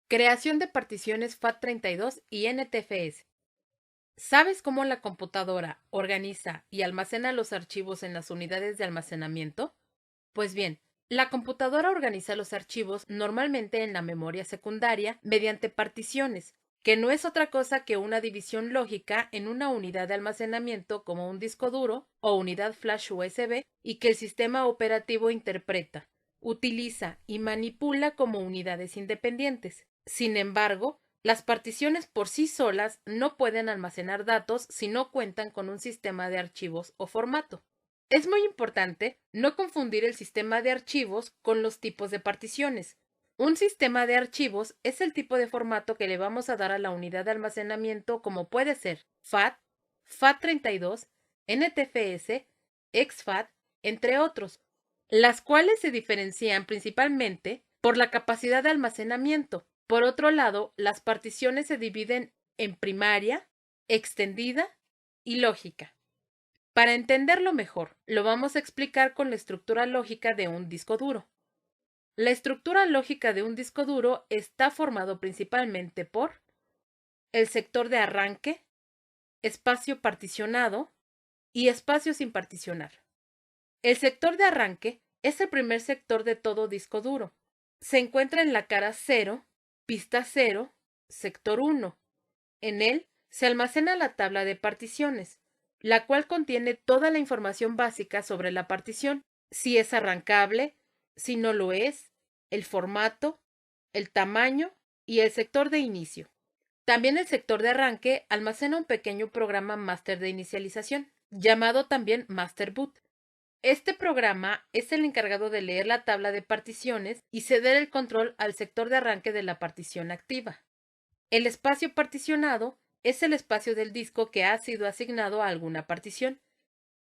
Creación de particiones FAT32 y NTFS. ¿Sabes cómo la computadora organiza y almacena los archivos en las unidades de almacenamiento? Pues bien, la computadora organiza los archivos normalmente en la memoria secundaria mediante particiones, que no es otra cosa que una división lógica en una unidad de almacenamiento como un disco duro o unidad flash USB y que el sistema operativo interpreta, utiliza y manipula como unidades independientes. Sin embargo, las particiones por sí solas no pueden almacenar datos si no cuentan con un sistema de archivos o formato. Es muy importante no confundir el sistema de archivos con los tipos de particiones. Un sistema de archivos es el tipo de formato que le vamos a dar a la unidad de almacenamiento, como puede ser FAT, FAT32, NTFS, exFAT, entre otros, las cuales se diferencian principalmente por la capacidad de almacenamiento. Por otro lado, las particiones se dividen en primaria, extendida y lógica. Para entenderlo mejor, lo vamos a explicar con la estructura lógica de un disco duro. La estructura lógica de un disco duro está formado principalmente por el sector de arranque, espacio particionado y espacio sin particionar. El sector de arranque es el primer sector de todo disco duro. Se encuentra en la cara 0, pista 0, sector 1. En él se almacena la tabla de particiones, la cual contiene toda la información básica sobre la partición, si es arrancable, si no lo es, el formato, el tamaño y el sector de inicio. También el sector de arranque almacena un pequeño programa máster de inicialización, llamado también Master Boot. Este programa es el encargado de leer la tabla de particiones y ceder el control al sector de arranque de la partición activa. El espacio particionado es el espacio del disco que ha sido asignado a alguna partición.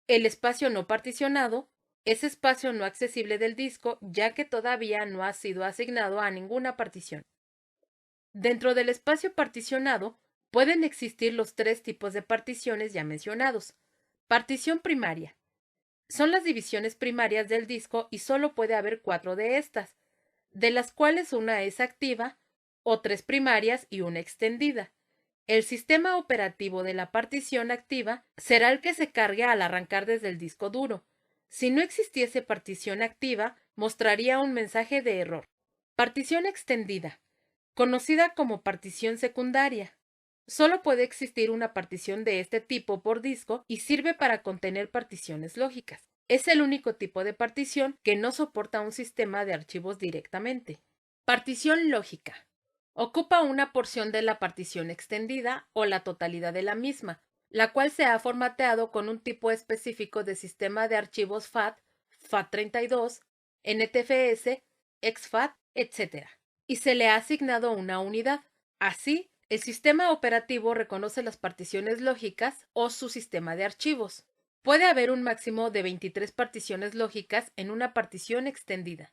El espacio no particionado es espacio no accesible del disco, ya que todavía no ha sido asignado a ninguna partición. Dentro del espacio particionado pueden existir los tres tipos de particiones ya mencionados. Partición primaria. Son las divisiones primarias del disco y solo puede haber 4 de estas, de las cuales una es activa, o 3 primarias y una extendida. El sistema operativo de la partición activa será el que se cargue al arrancar desde el disco duro. Si no existiese partición activa, mostraría un mensaje de error. Partición extendida, conocida como partición secundaria. Solo puede existir una partición de este tipo por disco y sirve para contener particiones lógicas. Es el único tipo de partición que no soporta un sistema de archivos directamente. Partición lógica. Ocupa una porción de la partición extendida o la totalidad de la misma, la cual se ha formateado con un tipo específico de sistema de archivos FAT, FAT32, NTFS, exFAT, etc. Y se le ha asignado una unidad. Así, el sistema operativo reconoce las particiones lógicas o su sistema de archivos. Puede haber un máximo de 23 particiones lógicas en una partición extendida.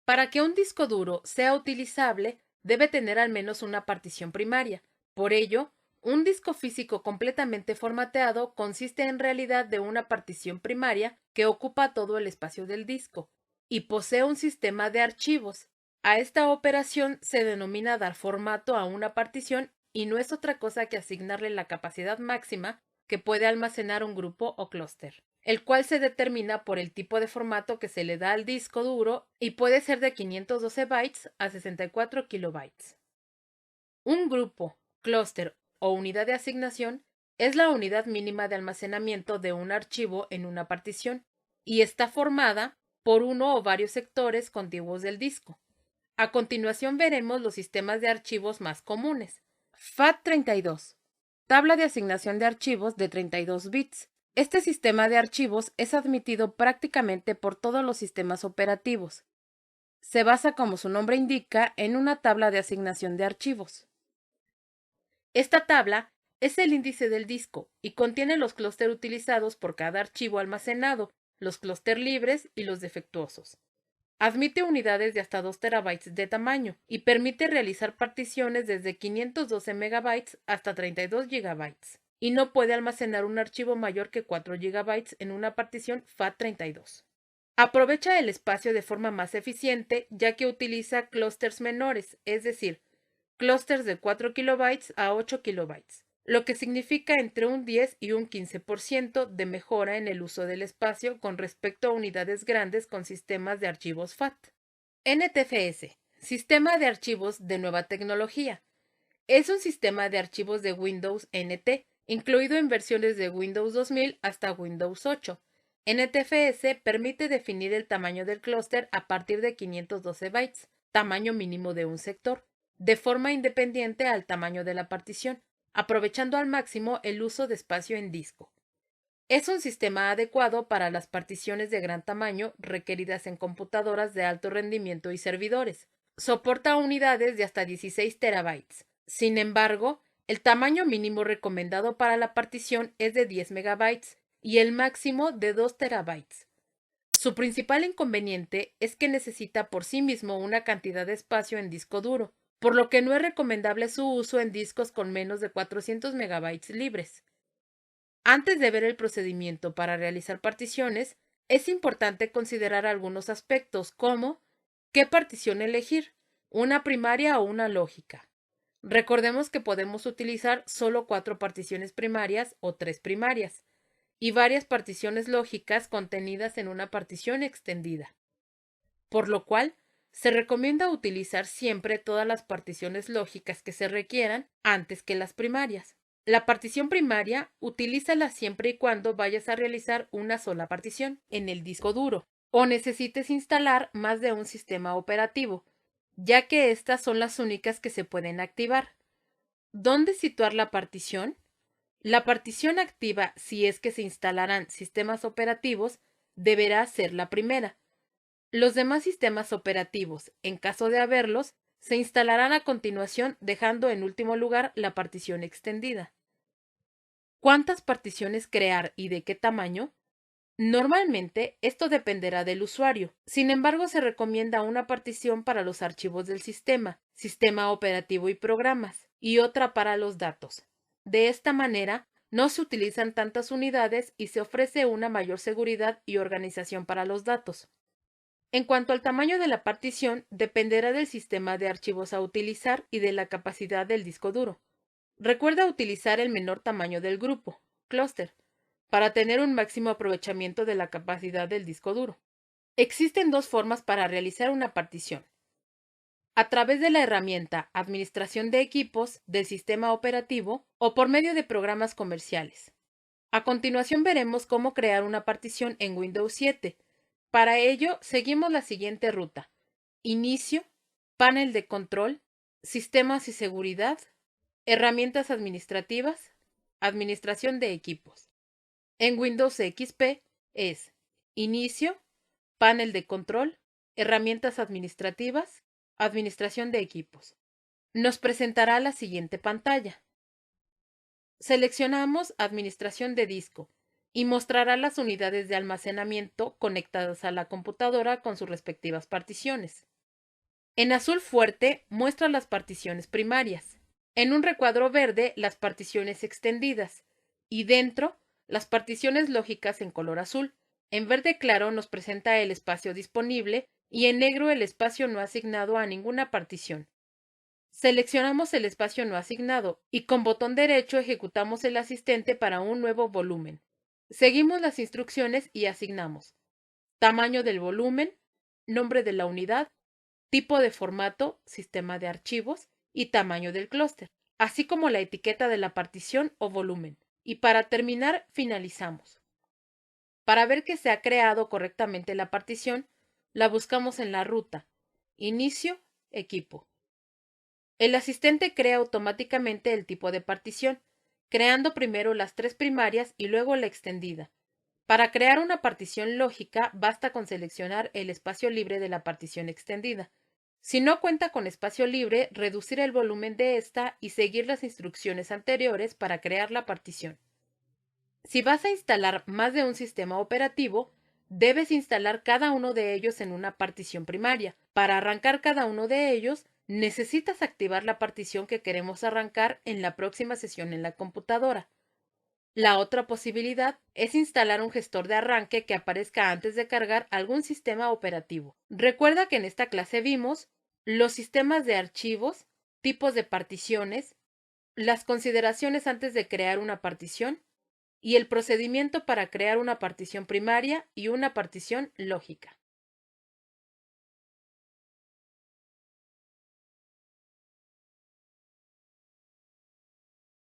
Para que un disco duro sea utilizable, debe tener al menos una partición primaria. Por ello, un disco físico completamente formateado consiste en realidad de una partición primaria que ocupa todo el espacio del disco y posee un sistema de archivos. A esta operación se denomina dar formato a una partición y no es otra cosa que asignarle la capacidad máxima que puede almacenar un grupo o clúster, el cual se determina por el tipo de formato que se le da al disco duro y puede ser de 512 bytes a 64 kilobytes. Un grupo, clúster o unidad de asignación es la unidad mínima de almacenamiento de un archivo en una partición y está formada por uno o varios sectores contiguos del disco. A continuación veremos los sistemas de archivos más comunes. FAT32. Tabla de asignación de archivos de 32 bits. Este sistema de archivos es admitido prácticamente por todos los sistemas operativos. Se basa, como su nombre indica, en una tabla de asignación de archivos. Esta tabla es el índice del disco y contiene los clústeres utilizados por cada archivo almacenado, los clústeres libres y los defectuosos. Admite unidades de hasta 2 terabytes de tamaño y permite realizar particiones desde 512 megabytes hasta 32 gigabytes. Y no puede almacenar un archivo mayor que 4 gigabytes en una partición FAT32. Aprovecha el espacio de forma más eficiente ya que utiliza clústeres menores, es decir, clústeres de 4 kilobytes a 8 kilobytes, lo que significa entre un 10 y un 15% de mejora en el uso del espacio con respecto a unidades grandes con sistemas de archivos FAT. NTFS, Sistema de Archivos de Nueva Tecnología. Es un sistema de archivos de Windows NT, incluido en versiones de Windows 2000 hasta Windows 8. NTFS permite definir el tamaño del clúster a partir de 512 bytes, tamaño mínimo de un sector, de forma independiente al tamaño de la partición, aprovechando al máximo el uso de espacio en disco. Es un sistema adecuado para las particiones de gran tamaño requeridas en computadoras de alto rendimiento y servidores. Soporta unidades de hasta 16 terabytes. Sin embargo, el tamaño mínimo recomendado para la partición es de 10 megabytes y el máximo de 2 terabytes. Su principal inconveniente es que necesita por sí mismo una cantidad de espacio en disco duro, por lo que no es recomendable su uso en discos con menos de 400 megabytes libres. Antes de ver el procedimiento para realizar particiones, es importante considerar algunos aspectos como ¿qué partición elegir? ¿Una primaria o una lógica? Recordemos que podemos utilizar solo 4 particiones primarias o 3 primarias y varias particiones lógicas contenidas en una partición extendida, por lo cual se recomienda utilizar siempre todas las particiones lógicas que se requieran antes que las primarias. La partición primaria, utilízala siempre y cuando vayas a realizar una sola partición en el disco duro o necesites instalar más de un sistema operativo, ya que estas son las únicas que se pueden activar. ¿Dónde situar la partición? La partición activa, si es que se instalarán sistemas operativos, deberá ser la primera. Los demás sistemas operativos, en caso de haberlos, se instalarán a continuación dejando en último lugar la partición extendida. ¿Cuántas particiones crear y de qué tamaño? Normalmente esto dependerá del usuario. Sin embargo, se recomienda una partición para los archivos del sistema, sistema operativo y programas, y otra para los datos. De esta manera, no se utilizan tantas unidades y se ofrece una mayor seguridad y organización para los datos. En cuanto al tamaño de la partición, dependerá del sistema de archivos a utilizar y de la capacidad del disco duro. Recuerda utilizar el menor tamaño del grupo, clúster, para tener un máximo aprovechamiento de la capacidad del disco duro. Existen dos formas para realizar una partición. A través de la herramienta Administración de equipos del sistema operativo o por medio de programas comerciales. A continuación veremos cómo crear una partición en Windows 7. Para ello, seguimos la siguiente ruta: Inicio, Panel de control, Sistemas y seguridad, Herramientas administrativas, Administración de equipos. En Windows XP es Inicio, Panel de control, Herramientas administrativas, Administración de equipos. Nos presentará la siguiente pantalla. Seleccionamos Administración de disco y mostrará las unidades de almacenamiento conectadas a la computadora con sus respectivas particiones. En azul fuerte muestra las particiones primarias. En un recuadro verde las particiones extendidas y dentro las particiones lógicas en color azul. En verde claro nos presenta el espacio disponible y en negro el espacio no asignado a ninguna partición. Seleccionamos el espacio no asignado y con botón derecho ejecutamos el asistente para un nuevo volumen. Seguimos las instrucciones y asignamos tamaño del volumen, nombre de la unidad, tipo de formato, sistema de archivos y tamaño del clúster, así como la etiqueta de la partición o volumen. Y para terminar, finalizamos. Para ver que se ha creado correctamente la partición, la buscamos en la ruta Inicio, Equipo. El asistente crea automáticamente el tipo de partición, creando primero las 3 primarias y luego la extendida. Para crear una partición lógica, basta con seleccionar el espacio libre de la partición extendida. Si no cuenta con espacio libre, reducir el volumen de esta y seguir las instrucciones anteriores para crear la partición. Si vas a instalar más de un sistema operativo, debes instalar cada uno de ellos en una partición primaria. Para arrancar cada uno de ellos, necesitas activar la partición que queremos arrancar en la próxima sesión en la computadora. La otra posibilidad es instalar un gestor de arranque que aparezca antes de cargar algún sistema operativo. Recuerda que en esta clase vimos los sistemas de archivos, tipos de particiones, las consideraciones antes de crear una partición y el procedimiento para crear una partición primaria y una partición lógica.